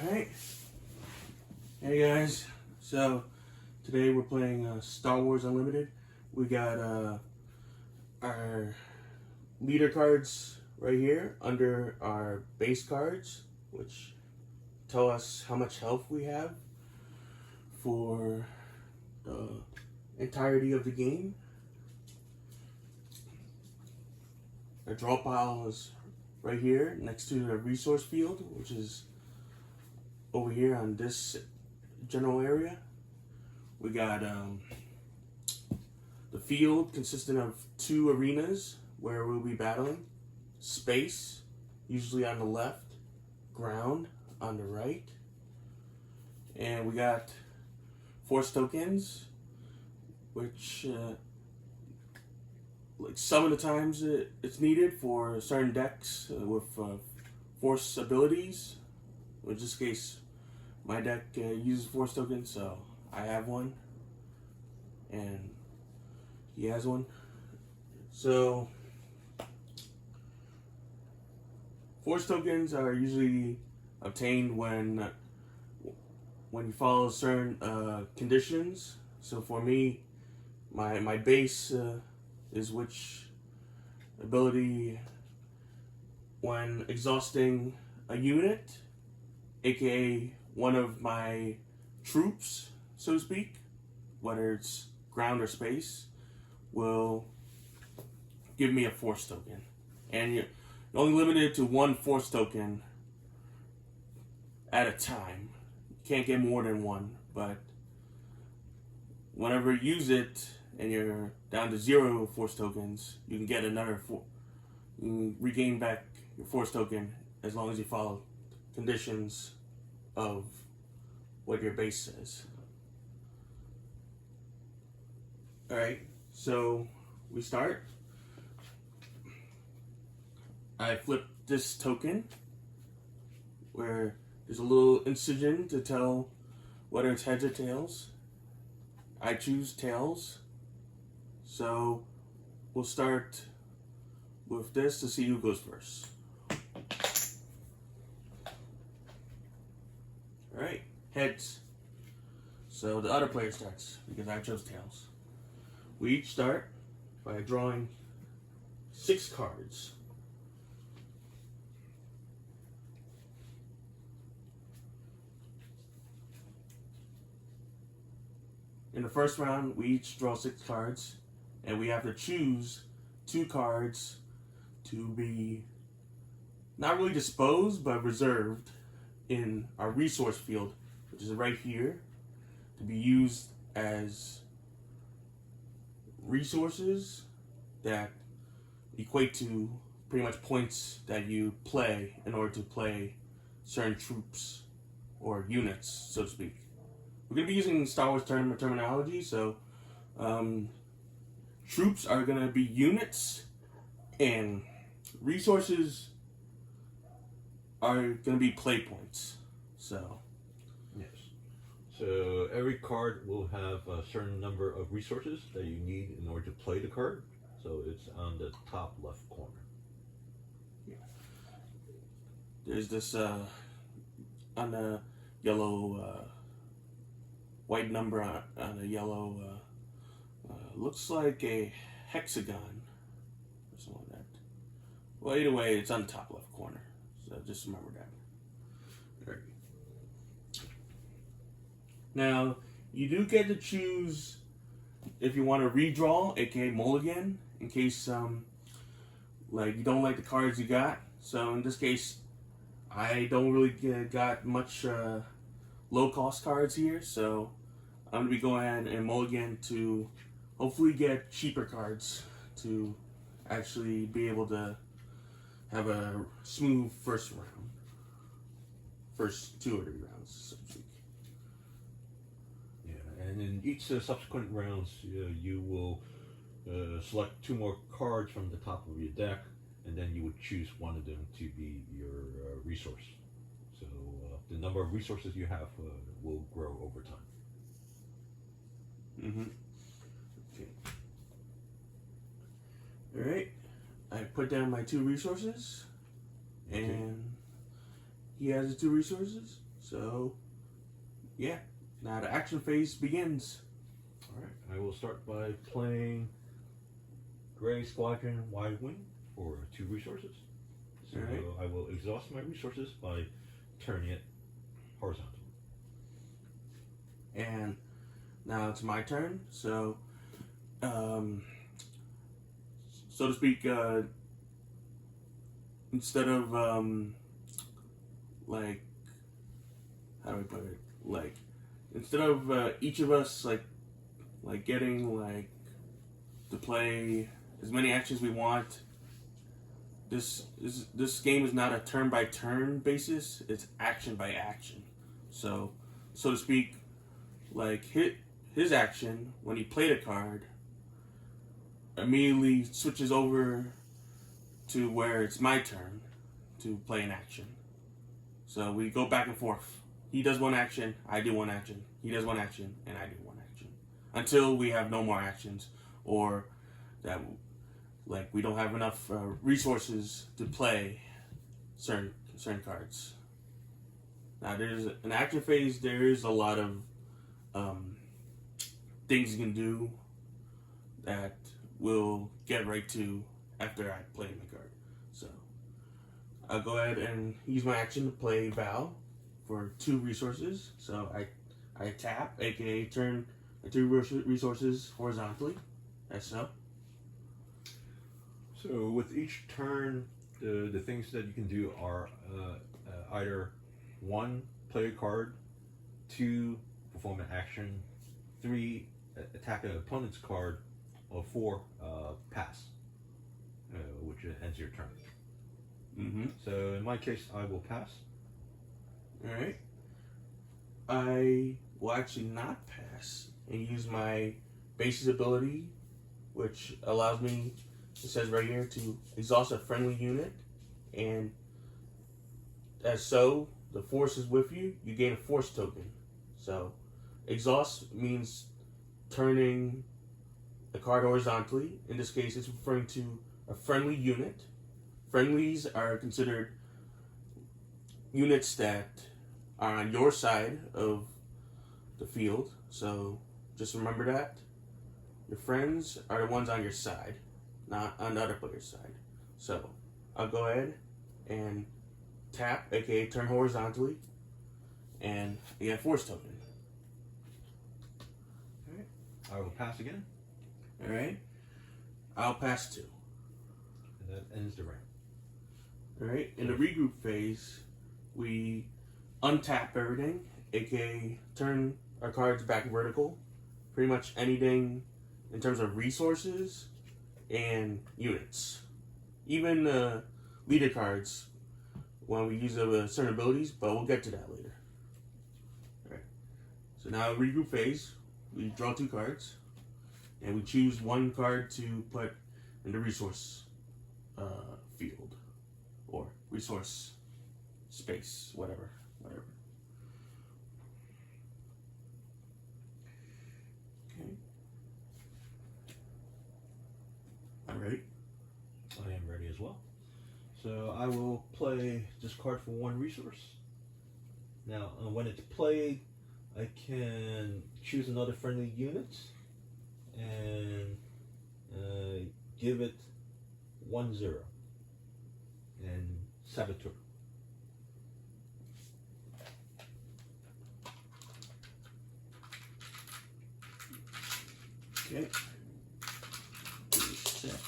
Alright. Hey guys. So today we're playing Star Wars Unlimited. We got our leader cards right here under our base cards, which tell us how much health we have for the entirety of the game. Our draw pile is right here next to the resource field, which is over here on this general area. We got the field consisting of 2 arenas where we'll be battling. Space, usually on the left, ground on the right. And we got force tokens, which like some of the times it's needed for certain decks with force abilities. In this case, my deck uses force tokens, so I have one, and he has one. So force tokens are usually obtained when you follow certain conditions. So for me, my base is which ability when exhausting a unit, aka one of my troops, so to speak, whether it's ground or space, will give me a force token. And you're only limited to 1 force token at a time. You can't get more than 1, but whenever you use it and you're down to 0 force tokens, you can get another you can regain back your force token as long as you follow conditions of what your base says. Alright, so we start. I flip this token where there's a little incision to tell whether it's heads or tails. I choose tails. So we'll start with this to see who goes first. Alright, heads. So the other player starts because I chose tails. We each start by drawing 6 cards. In the first round, we each draw 6 cards, and we have to choose 2 cards to be not really disposed, but reserved in our resource field, which is right here, to be used as resources that equate to pretty much points that you play in order to play certain troops or units, so to speak. We're going to be using Star Wars terminology, so troops are going to be units, and resources are going to be play points. So, yes. So every card will have a certain number of resources that you need in order to play the card. So it's on the top left corner. Yeah. There's this on the yellow white number on the yellow looks like a hexagon or something like that. Well, either way, it's on the top left corner. So just remember that. All right. Now, you do get to choose if you want to redraw, aka mulligan, in case like you don't like the cards you got. So in this case, I don't really got much low cost cards here, so I'm gonna be going ahead and mulligan to hopefully get cheaper cards to actually be able to have a smooth first 2 or 3 rounds, so to speak. Yeah, and in each subsequent rounds, you will select 2 more cards from the top of your deck, and then you would choose one of them to be your resource. So the number of resources you have will grow over time. Okay. Alright. I put down my 2 resources, and he has the 2 resources. So, yeah, now the action phase begins. Alright, I will start by playing Gray Squadron Wide Wing for 2 resources. So Alright. I will exhaust my resources by turning it horizontal. And now it's my turn. So, so to speak, instead of like, how do I put it? Like, instead of each of us like getting like to play as many actions we want. This game is not a turn by turn basis. It's action by action. So to speak, like his action when he played a card immediately switches over to where it's my turn to play an action. So we go back and forth. He does one action, I do one action. He does one action, and I do one action. Until we have no more actions, or that like we don't have enough resources to play certain cards. Now there's an action phase. There is a lot of things you can do that we'll get right to after I play my card. So I'll go ahead and use my action to play Val for 2 resources. So I tap, aka turn my 2 resources horizontally. That's so. So with each turn, the things that you can do are either 1, play a card, 2, perform an action, 3, attack an opponent's card, or 4, pass, which ends your turn. Mm-hmm. So in my case, I will pass. Alright. I will actually not pass and use my base's ability, which allows me, it says right here, to exhaust a friendly unit, and as so, the force is with you, you gain a force token. So, exhaust means turning a card horizontally. In this case, it's referring to a friendly unit. Friendlies are considered units that are on your side of the field. So, just remember that. Your friends are the ones on your side, not on the other player's side. So, I'll go ahead and tap, aka turn horizontally, and you get a force token. Alright, I will pass again. Alright, I'll pass 2. And that ends the round. Alright, in the regroup phase, we untap everything, aka turn our cards back vertical. Pretty much anything in terms of resources and units. Even leader cards when we use certain abilities, but we'll get to that later. Alright, so now regroup phase, we draw 2 cards, and we choose 1 card to put in the resource field, or resource space, whatever. Okay. I'm ready. I am ready as well. So I will play this card for 1 resource. Now, when it's played, I can choose another friendly unit and give it 1/0 and saboteur. Okay. Set.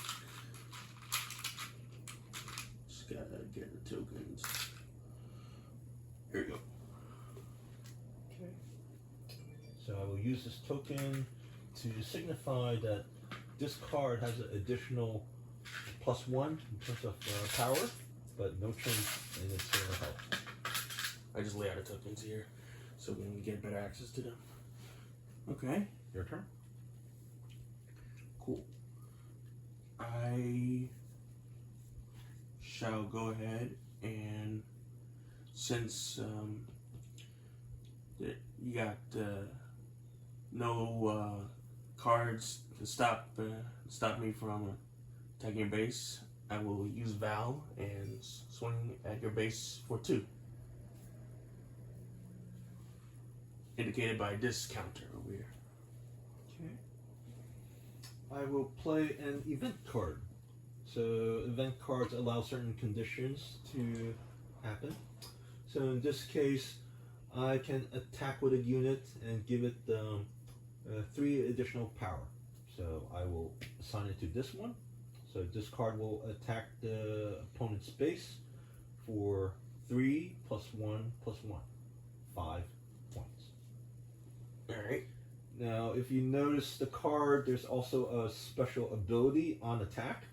Just gotta get the tokens. Here we go. Okay. So I will use this token to signify that this card has an additional +1 in terms of power, but no change in its health. I just lay out the tokens here so we can get better access to them. Okay. Your turn. Cool. I shall go ahead and, since you got no cards to stop me from attacking your base, I will use Val and swing at your base for 2. indicated by this counter over here. Okay. I will play an event card. So event cards allow certain conditions to happen. So in this case, I can attack with a unit and give it 3 additional power. So I will assign it to this one. So this card will attack the opponent's base for 3 plus 1 plus 1. 5 points. Alright. Now, if you notice the card, there's also a special ability on attack.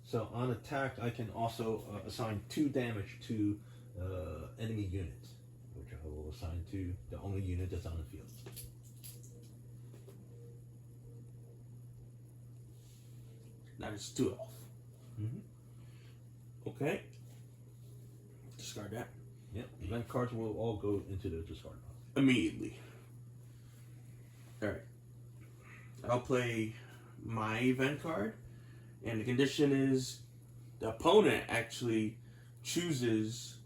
So on attack, I can also assign 2 damage to enemy unit, which I will assign to the only unit that's on the field. That is 2 elf. Mm-hmm. Okay. Discard that. Yep. Event cards will all go into the discard pile. Immediately. Alright. I'll play my event card. And the condition is the opponent actually chooses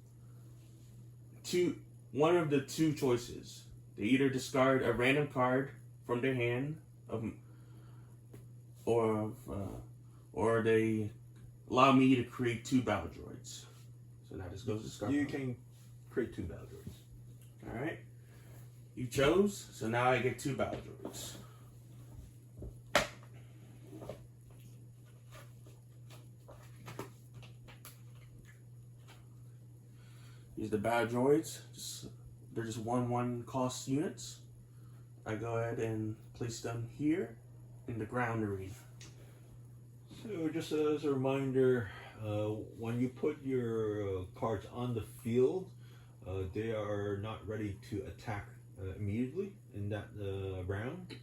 one of the 2 choices. They either discard a random card from their hand, or they allow me to create 2 battle droids. So now this goes to discard. You can create 2 battle droids. Alright. You chose, so now I get 2 battle droids. These are the battle droids. They're just 1/1 cost units. I go ahead and place them here in the ground arena. So just as a reminder, when you put your cards on the field, they are not ready to attack immediately in that round.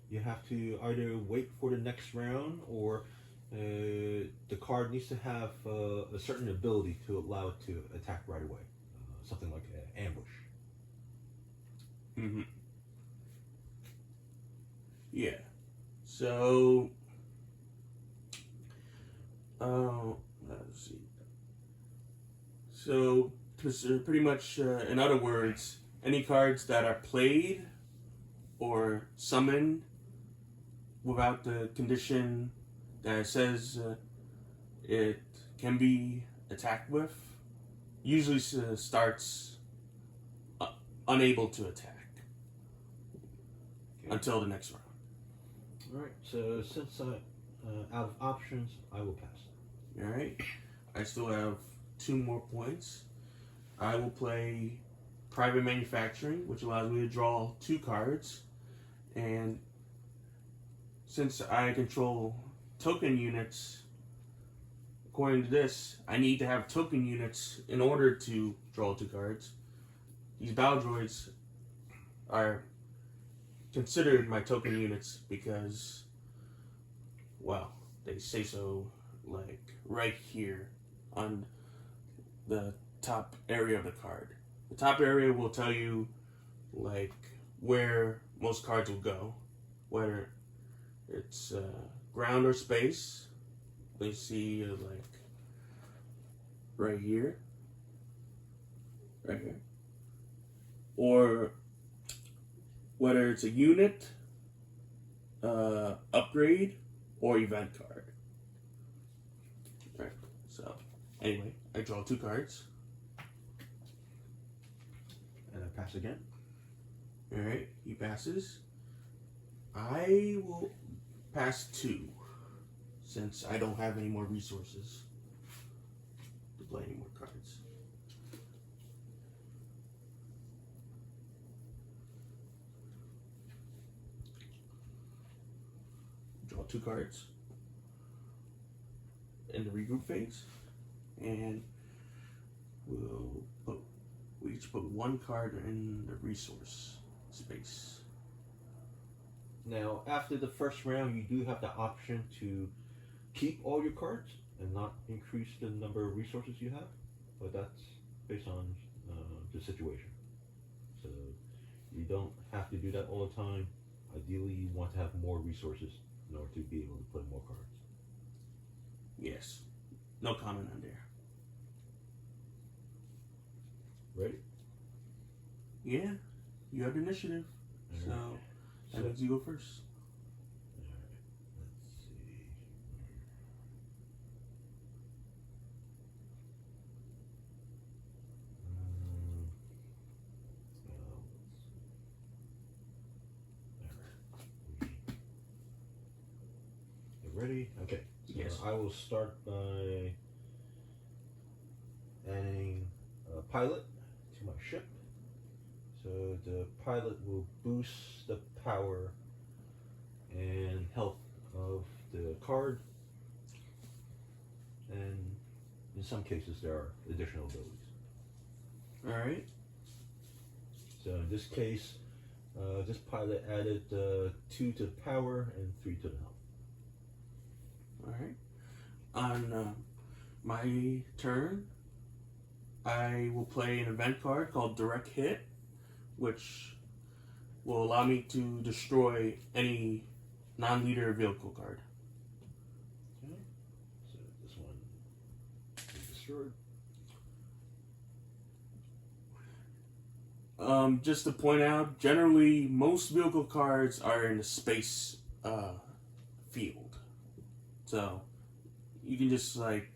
You have to either wait for the next round, or the card needs to have a certain ability to allow it to attack right away. Something like an ambush. Mm-hmm. Yeah. So, let's see. So, pretty much, in other words, any cards that are played or summoned without the condition that says it can be attacked with, usually starts unable to attack until the next round. Alright, so since I'm out of options, I will pass. Alright, I still have 2 more points. I will play Private Manufacturing, which allows me to draw 2 cards. And since I control token units, according to this, I need to have token units in order to draw 2 cards. These battle droids are considered my token units because, well, they say so, like, right here on the top area of the card. The top area will tell you, like, where most cards will go, whether it's ground or space. We see, like, right here, or whether it's a unit, upgrade, or event card. Right. So, anyway, I draw 2 cards. And I pass again. Alright, he passes. I will pass 2, since I don't have any more resources to play any more cards. Draw 2 cards in the regroup phase, and we each put 1 card in the resource space. Now, after the first round, you do have the option to keep all your cards and not increase the number of resources you have, but that's based on the situation. So you don't have to do that all the time. Ideally, you want to have more resources in order to be able to play more cards. Yes. No comment on there. Ready? Yeah. you have initiative. So that means you go first. Let's see. You ready? Okay. So Yes. I will start by adding a pilot to my ship. So the pilot will boost the power and health of the card, and in some cases there are additional abilities. Alright. So in this case, this pilot added 2 to the power and 3 to the health. Alright. On my turn, I will play an event card called Direct Hit, which will allow me to destroy any non-leader vehicle card. Okay. So this one is destroyed. Just to point out, generally most vehicle cards are in the space field, so you can just like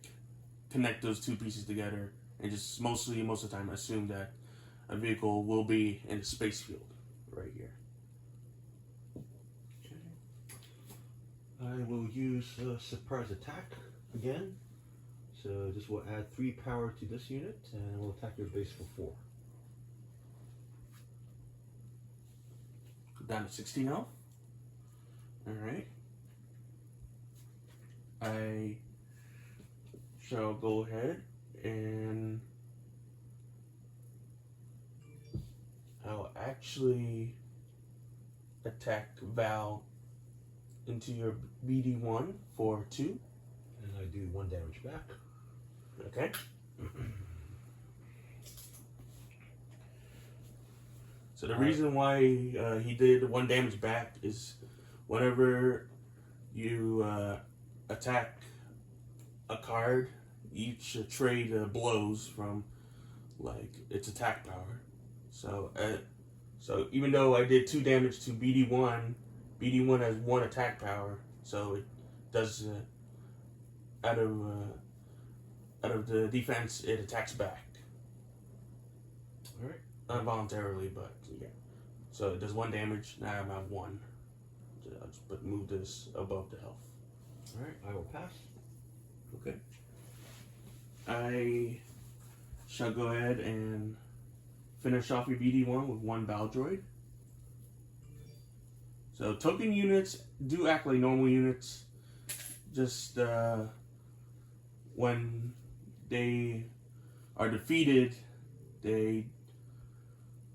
connect those two pieces together and just most of the time assume that a vehicle will be in the space field right here. Okay. I will use surprise attack again. So this will add 3 power to this unit and will attack your base for 4. Down to 16 health. Alright. I shall go ahead and I'll actually attack Val into your BD1 for 2. And I do 1 damage back. Okay. So the reason why he did 1 damage back is whenever you attack a card, each trade blows from like its attack power. So even though I did 2 damage to BD1, BD1 has 1 attack power, so it does out of the defense it attacks back. All right. Involuntarily, but yeah. So it does 1 damage. Now I'm at 1. But move this above the health. Alright, I will pass. Okay. I shall go ahead and finish off your BD1 with 1 Baldroid. So token units do act like normal units. Just when they are defeated, they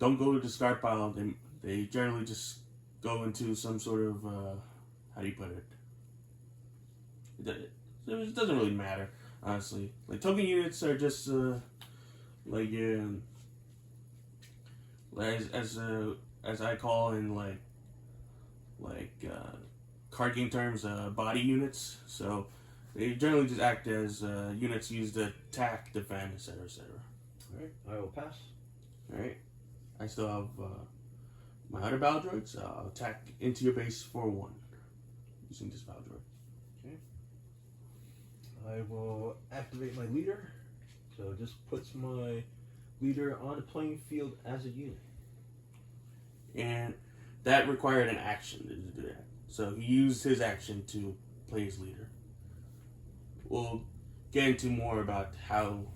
don't go to the discard pile. They generally just go into some sort of how do you put it? It doesn't really matter, honestly. Like token units are just like as I call in like card game terms, body units. So they generally just act as units used to attack, defend, etc., etc. All right, I will pass. All right. I still have my other Baldroid, so I'll attack into your base for 1 using this Baldroid. Okay. I will activate my leader. So it just puts my leader on the playing field as a unit. And that required an action to do that. So he used his action to play his leader. We'll get into more about how.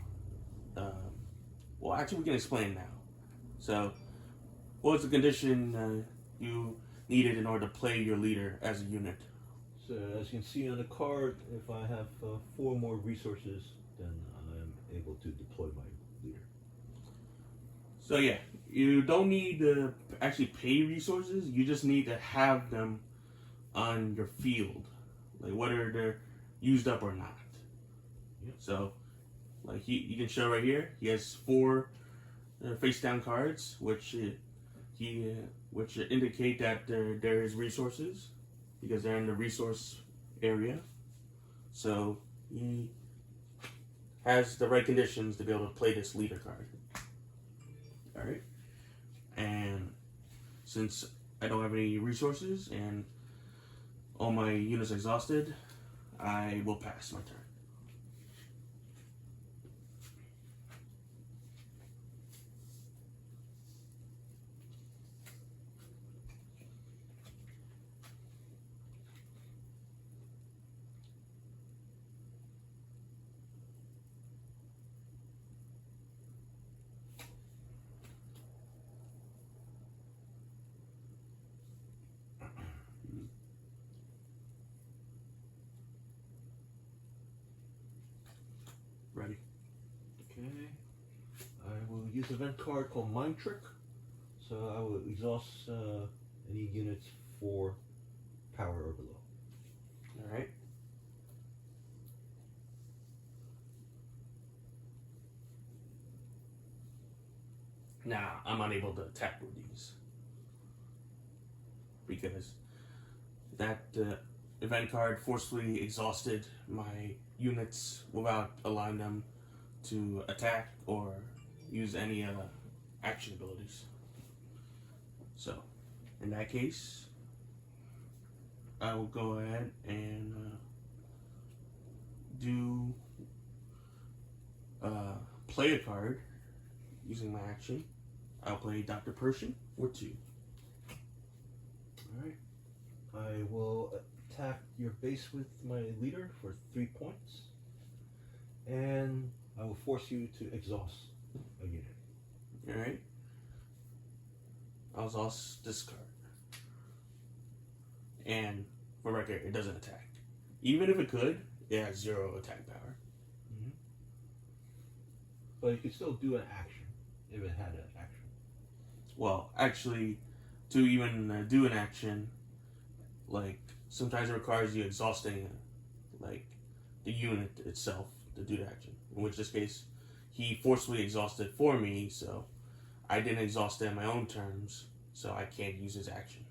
Well, actually, we can explain now. So, what was the condition you needed in order to play your leader as a unit? So as you can see on the card, if I have 4 more resources, then I'm able to deploy my leader. So yeah, you don't need to actually pay resources. You just need to have them on your field, like whether they're used up or not. Yep. So, like you can show right here, he has 4 face down cards, which indicate that there is resources because they're in the resource area. So he has the right conditions to be able to play this leader card. All right, and since I don't have any resources and all my units exhausted, I will pass my turn. Ready. Okay. I will use an event card called Mind Trick. So I will exhaust any units 4 power or below. Alright. Now, I'm unable to attack with these. Because that event card forcefully exhausted my units without allowing them to attack or use any action abilities. So, in that case, I will go ahead and play a card using my action. I'll play Dr. Pershing for 2. Alright. I will attack your base with my leader for 3 points. And I will force you to exhaust a unit. Alright. I'll exhaust this card. And for record, it doesn't attack. Even if it could, it has 0 attack power. Mm-hmm. But you could still do an action if it had an action. Well, actually, to even do an action, like, sometimes it requires you exhausting, like, the unit itself to do the action. In which this case, he forcefully exhausted for me, so I didn't exhaust it on my own terms, so I can't use his action.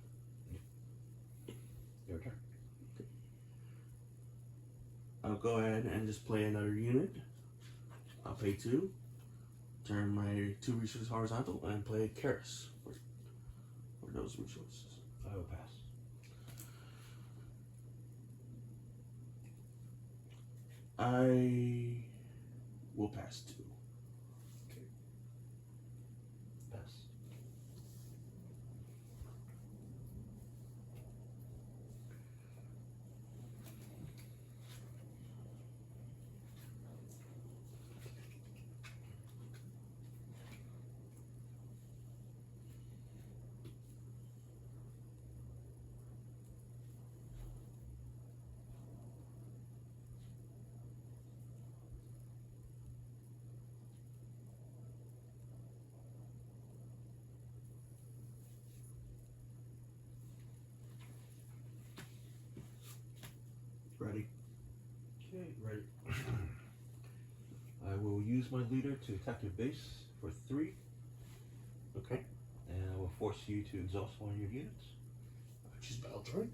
Your turn. I'll go ahead and just play another unit. I'll pay 2. Turn my 2 resources horizontal and play Kestis for those resources. I will pass. I will pass 2. Okay. Pass. Ready? Okay, ready. I will use my leader to attack your base for 3. Okay. And I will force you to exhaust one of your units. Choose battle droid.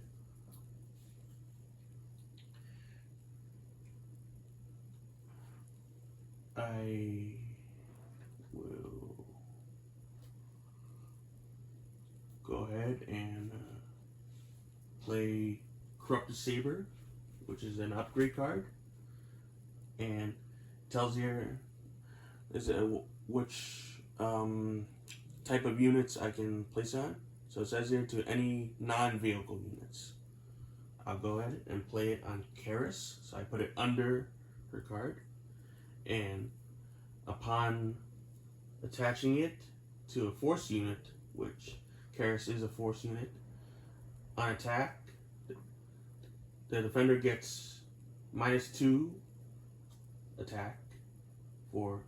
I will go ahead and play Corrupted Saber, which is an upgrade card, and tells you which type of units I can place on. So it says here to any non-vehicle units. I'll go ahead and play it on Karis, so I put it under her card, and upon attaching it to a force unit, which Karis is a force unit, on attack, the defender gets -2 attack for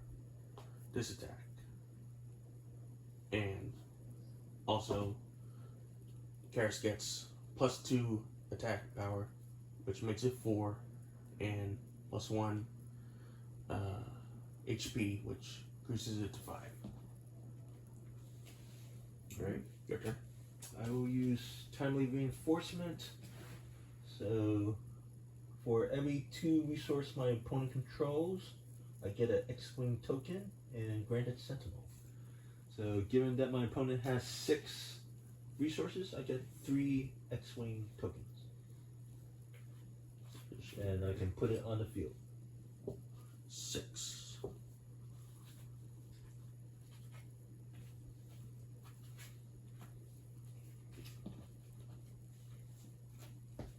this attack. And also, Karis gets +2 attack power, which makes it 4, and +1 HP, which increases it to 5. Alright, your turn. I will use Timely Reinforcement. So, for every 2 resource my opponent controls, I get an X-Wing token and Granted Sentinel. So, given that my opponent has 6 resources, I get 3 X-Wing tokens. And I can put it on the field. 6.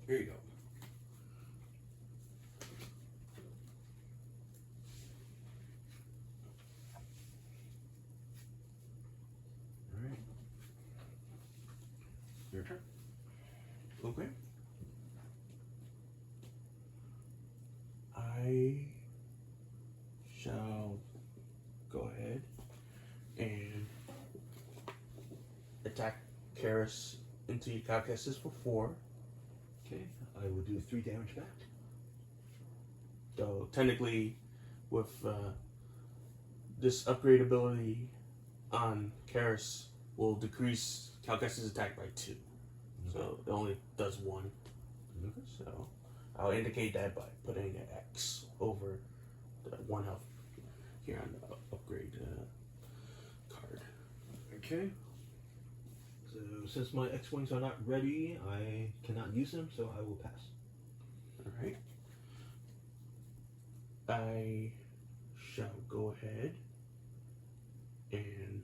Here you go. Alright. Your turn. Okay. I shall go ahead and attack Karis into your Kestis for 4. Okay, I will do 3 damage back. So technically, with this upgrade ability on Karis, will decrease Kestis' attack by 2. So it only does 1. Okay. So I'll indicate that by putting an X over the 1 health here on the upgrade card. Okay. So since my X-Wings are not ready, I cannot use them, so I will pass. Alright. I shall go ahead and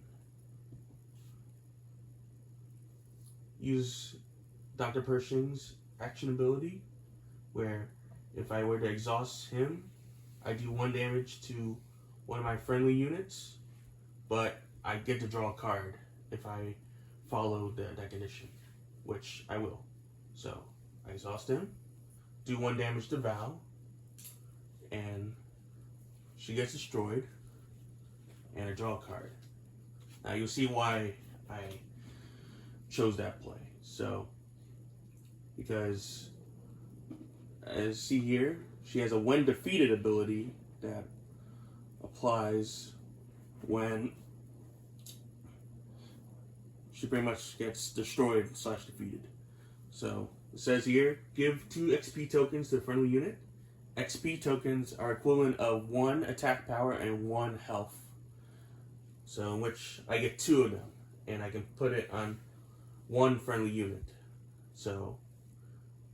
use Dr. Pershing's action ability, where if I were to exhaust him, I do 1 damage to one of my friendly units, but I get to draw a card if I follow that condition, which I will. So I exhaust him, do 1 damage to Val, and she gets destroyed, and I draw a card. Now you'll see why I chose that play. So, because as see here, she has a when defeated ability that applies when she pretty much gets destroyed / defeated. So it says here, give 2 XP tokens to the friendly unit. XP tokens are equivalent of 1 attack power and 1 health. So in which I get 2 of them, and I can put it on 1 friendly unit. So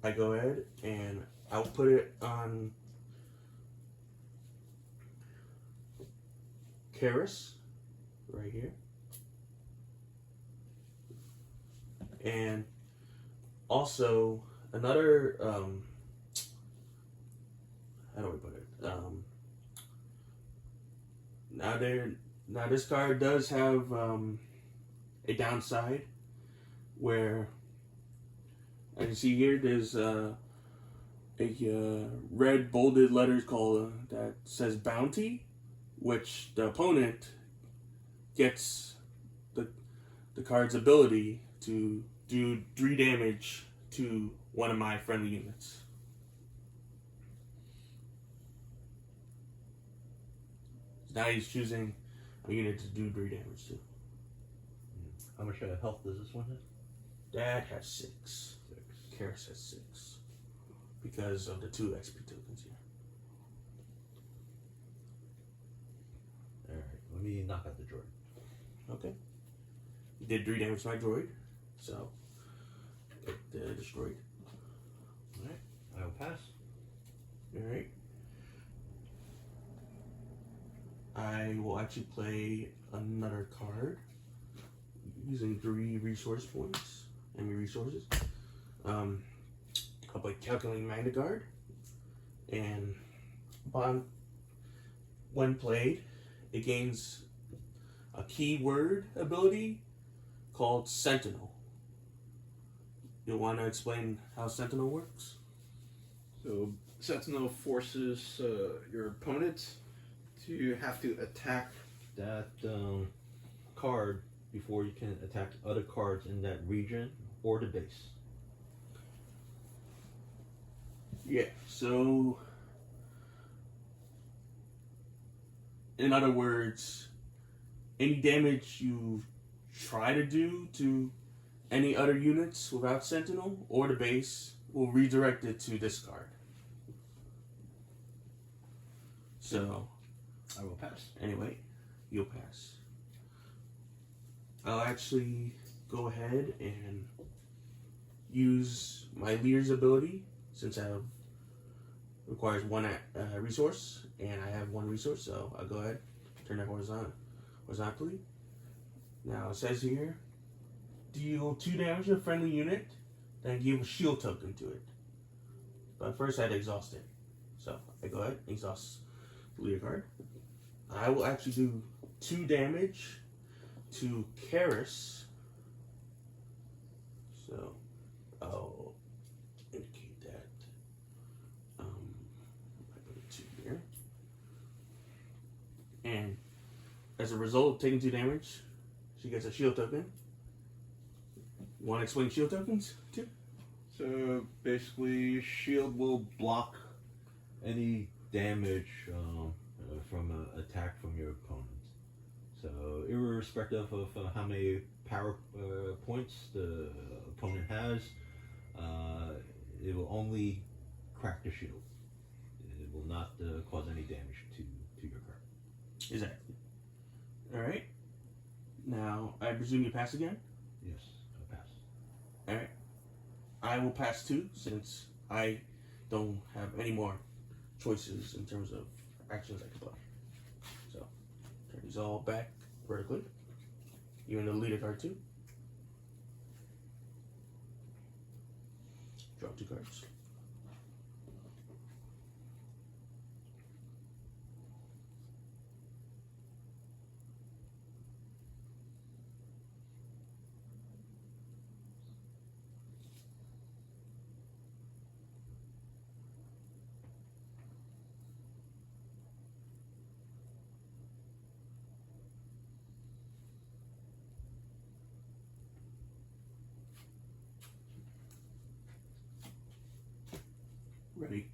I go ahead and I'll put it on Karis, right here. And also another, how do we put it? Now this card does have a downside, where as you see here, there's a red bolded letters called that says bounty, which the opponent gets the card's ability to do 3 damage to one of my friendly units. Now he's choosing a unit to do 3 damage to. How much health does this one have? That has 6. Karis has 6. Because of the 2 XP tokens here. Alright, let me knock out the droid. Okay. He did 3 damage to my droid, so it destroyed. Alright, I will pass. Alright. I will actually play another card using 3 resource points, enemy resources. I'll play Calculating Magna Guard, and when played, it gains a keyword ability called Sentinel. You want to explain how Sentinel works? So Sentinel forces your opponent to have to attack. That card before you can attack other cards in that region or the base. Yeah, so in other words, any damage you try to do to any other units without Sentinel or the base will redirect it to this card. So, I will pass. anyway, you'll pass. I'll actually go ahead and use my leader's ability, since I have requires one resource, and I have one resource, so I'll go ahead and turn that horizontally. Now it says here, deal 2 damage to a friendly unit, then give a shield token to it. But first I had to exhaust it. So I go ahead and exhaust the leader card. I will actually do 2 damage to Kestis. So I'll indicate that. I put a 2 here. And as a result of taking 2 damage, she gets a shield token. Want to explain shield tokens too? So basically, shield will block Any damage from an attack from your opponent. So, irrespective of how many power points the opponent has, it will only crack the shield. It will not cause any damage to your card. Exactly. Alright. Now, I presume you pass again? Yes, I pass. Alright. I will pass too, since I don't have any more choices in terms of actions I can play. So, turn these all back vertically. Even the leader card too. Draw 2 cards. Ready?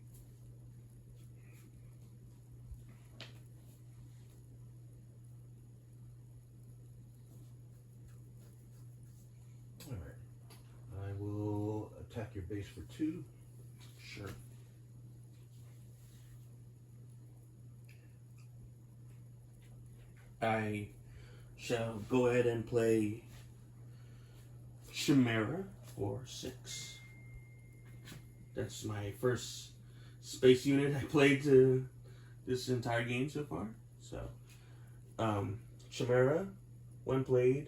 Alright. I will attack your base for 2. Sure. I shall go ahead and play Qi'ra for 6. That's my first space unit I played this entire game so far. So, Qi'ra, when played,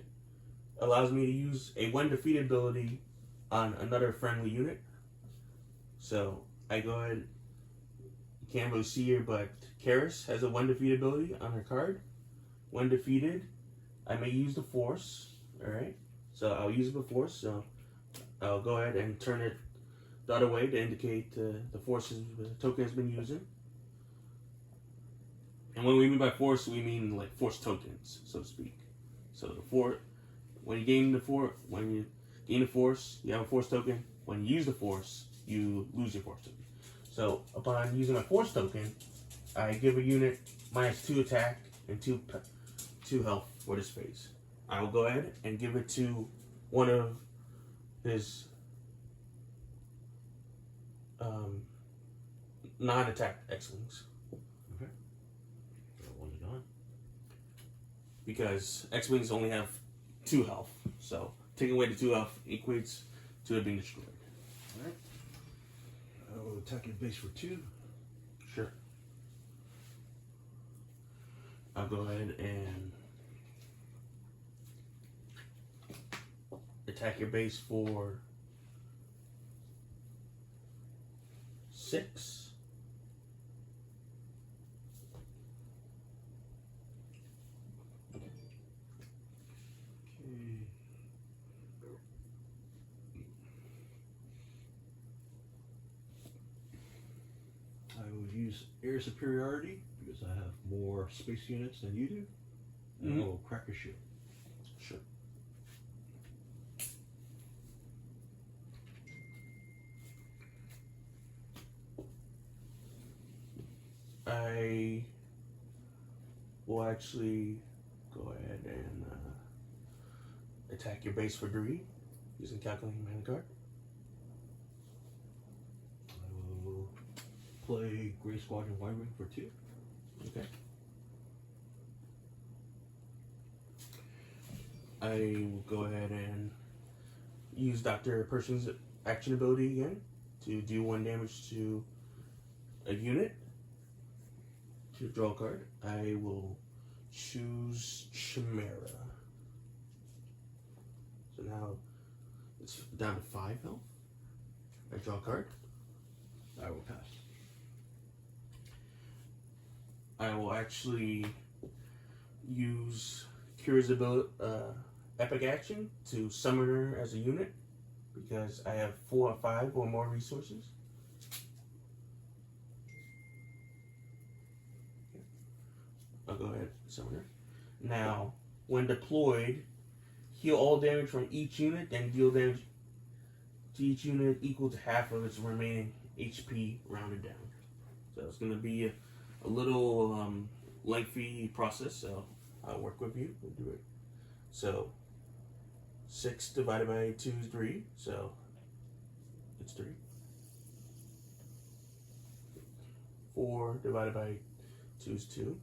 allows me to use a when defeated ability on another friendly unit. So, I go ahead, you can't really see here, but Kestis has a when defeated ability on her card. When defeated, I may use the Force. Alright, so I'll use the Force. So, I'll go ahead and turn it the other way to indicate the forces the token has been using. And when we mean by force, we mean like force tokens, so to speak. So when you gain the force, you have a force token. When you use the force, you lose your force token. So upon using a force token, I give a unit -2 attack and 2 health for this phase. I will go ahead and give it to one of his non-attack X-Wings. Okay. One's gone. Because X-Wings only have 2 health. So taking away the 2 health equates to it being destroyed. Alright. I will attack your base for 2. Sure. I'll go ahead and attack your base for 6. I will use air superiority because I have more space units than you do. And I will crack your shield. Sure. I will actually go ahead and attack your base for 3 using calculating mana card. I will play Grey Squadron Y-Wing for 2. Okay. I will go ahead and use Dr. Pershing's action ability again to do 1 damage to a unit. To draw a card, I will choose Chimera. So now it's down to 5 health. I draw a card. I will pass. I will actually use Qi'ra's ability, epic action to summon her as a unit because I have 4 or 5 or more resources. I'll go ahead and summon her. Now, when deployed, heal all damage from each unit, then deal damage to each unit equal to half of its remaining HP rounded down. So it's going to be a little lengthy process, so I'll work with you. We'll do it. So 6 divided by 2 is 3, so it's 3. 4 divided by 2 is 2,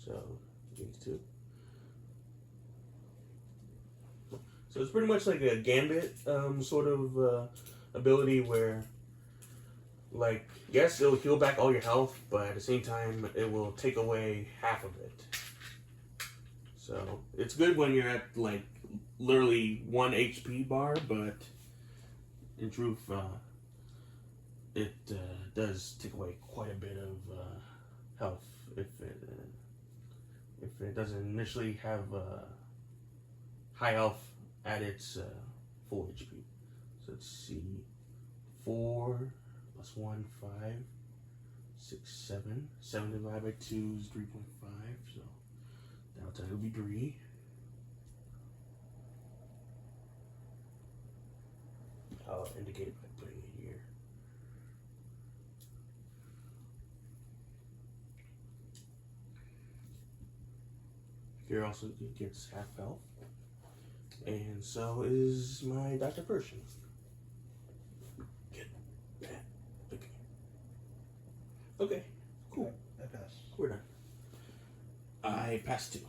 so it's 2. So it's pretty much like a gambit sort of ability where, like, yes, it'll heal back all your health, but at the same time, it will take away half of it. So it's good when you're at, like, literally 1 HP bar, but in truth, it does take away quite a bit of health if it doesn't initially have high health at its full HP. So let's see, 4 plus 1, 5, 6, 7. 7 divided by 2 is 3.5, so that will be 3. I'll indicate it by putting it here. Here also gets half health. And so is my Dr. Pershing. Get that. Okay. Okay, cool. I pass. We're done. I pass 2.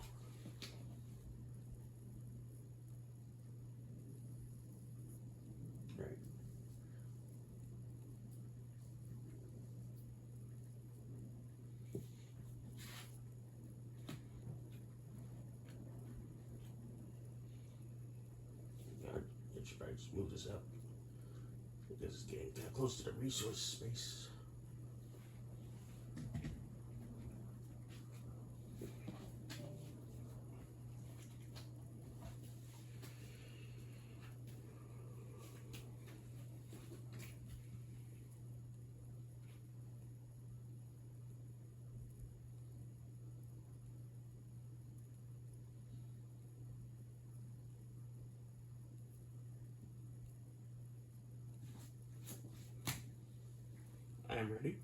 Right. I should probably just move this up because it's getting kind of close to the resource space. I am ready.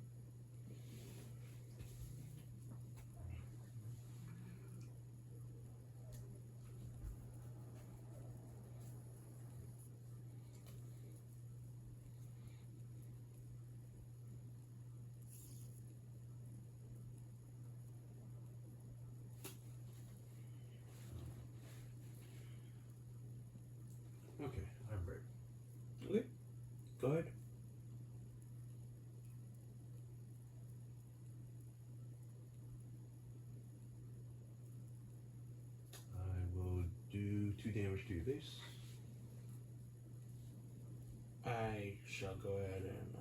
Okay, I'm ready. Okay, go ahead. I will do 2 damage to your base. I shall go ahead and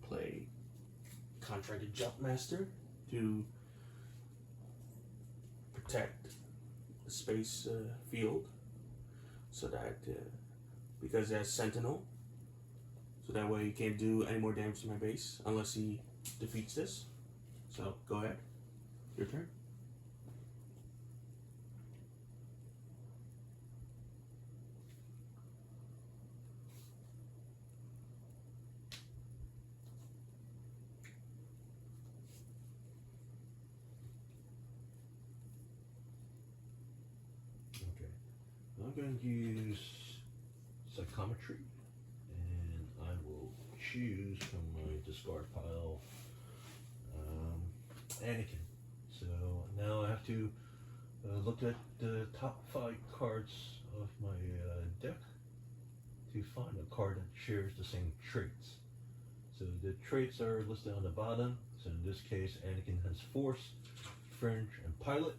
play Contracted Jumpmaster to protect the space field, so that because it has Sentinel, so that way he can't do any more damage to my base unless he defeats this. So go ahead, your turn. Okay. I'm going to use psychometry, and I will choose from my discard pile Anakin. So now I have to look at the top 5 cards of my deck to find a card that shares the same traits. So the traits are listed on the bottom. So in this case, Anakin has Force, Fringe, and Pilot.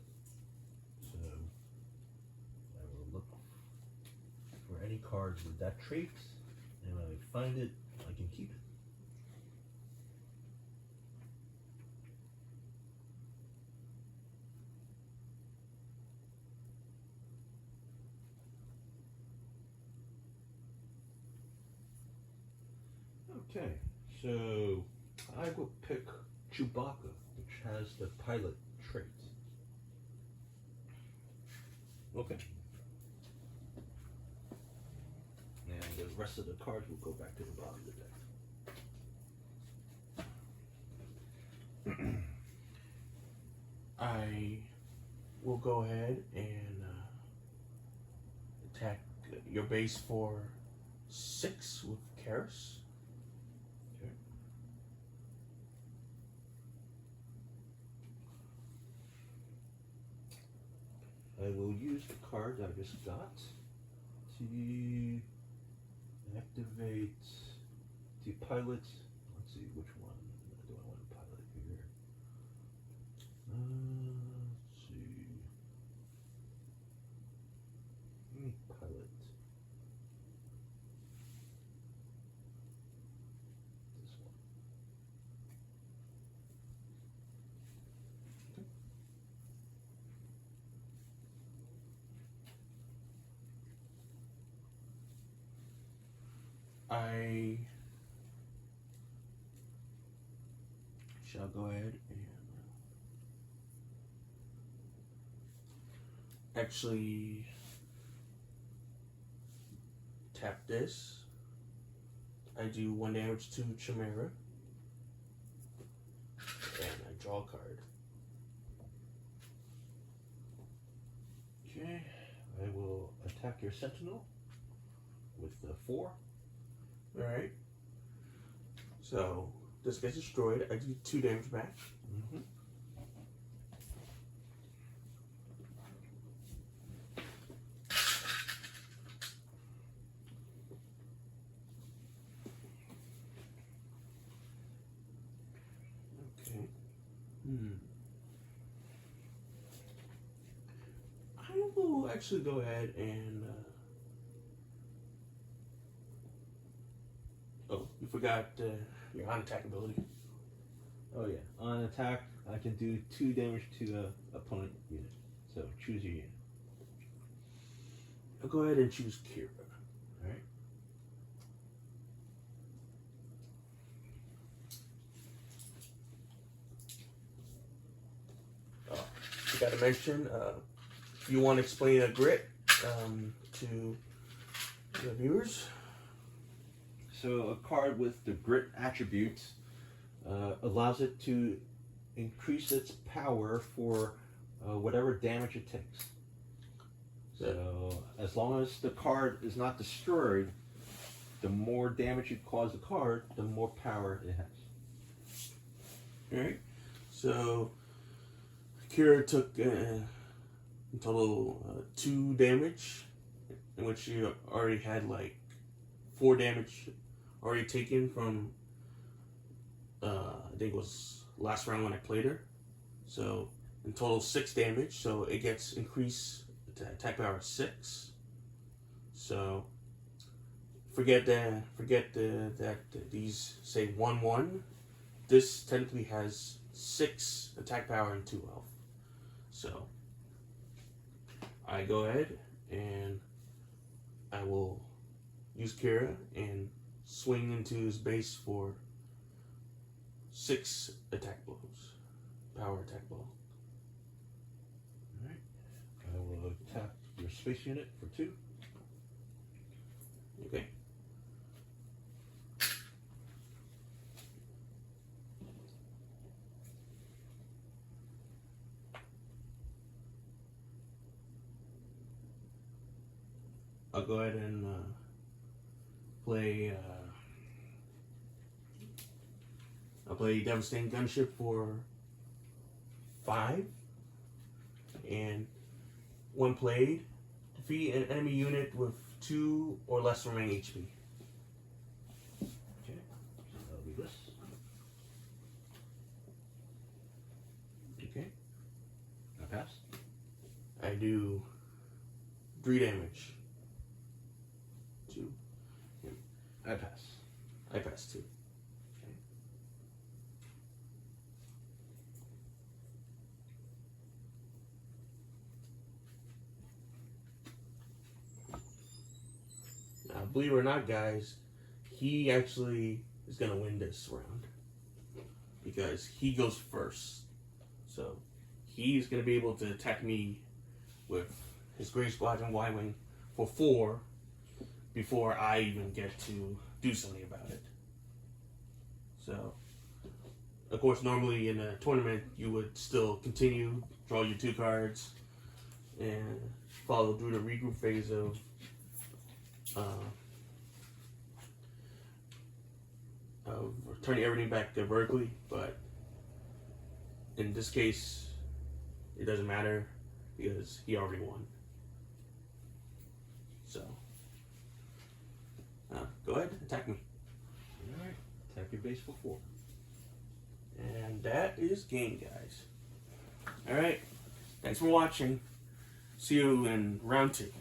So I will look for any cards with that trait, and when I find it, I can keep it. Okay, so I will pick Chewbacca, which has the pilot trait. Okay. And the rest of the cards will go back to the bottom of the deck. I will go ahead and attack your base for 6 with Karis. Okay. I will use the card I just got to activate the pilot. Let's see which one do I want to pilot here. Let's see. Let me pilot this one. I shall go ahead and actually tap this. I do 1 damage to Chimera, and I draw a card. Okay, I will attack your Sentinel with the 4. Alright. So, this gets destroyed. I do 2 damage back. Mm-hmm. Okay. I will actually go ahead and. Oh, you forgot your on attack ability. Oh yeah, on attack, I can do 2 damage to the opponent unit. So choose your unit. I'll go ahead and choose Qi'ra. Alright. Forgot to mention, if you want to explain a grit to the viewers. So a card with the grit attribute allows it to increase its power for whatever damage it takes. So as long as the card is not destroyed, the more damage you cause the card, the more power it has. Alright, so Qi'ra took in total 2 damage, in which you already had like 4 damage already taken from, I think it was last round when I played her. So in total 6 damage, so it gets increased to attack power 6. So forget that these say 1/1. This technically has 6 attack power and 2 health. So I go ahead and I will use Qi'ra and swing into his base for 6 attack blows. Power attack blow. Alright. I will attack your space unit for 2. Okay. I'll go ahead and play. I'll play Devastating Gunship for 5, and when played, defeat an enemy unit with 2 or less remaining HP. Okay, so that'll be this. Okay. I pass. I do 3 damage. 2. I pass. I pass 2. Now, believe it or not, guys, he actually is going to win this round because he goes first. So he's going to be able to attack me with his Grey Squadron Y-Wing for 4 before I even get to do something about it. So, of course, normally in a tournament, you would still continue, draw your 2 cards, and follow through the regroup phase of turning everything back vertically, but in this case, it doesn't matter because he already won. So, go ahead, attack me. Alright, attack your base for 4. And that is game, guys. Alright, thanks for watching. See you in round 2.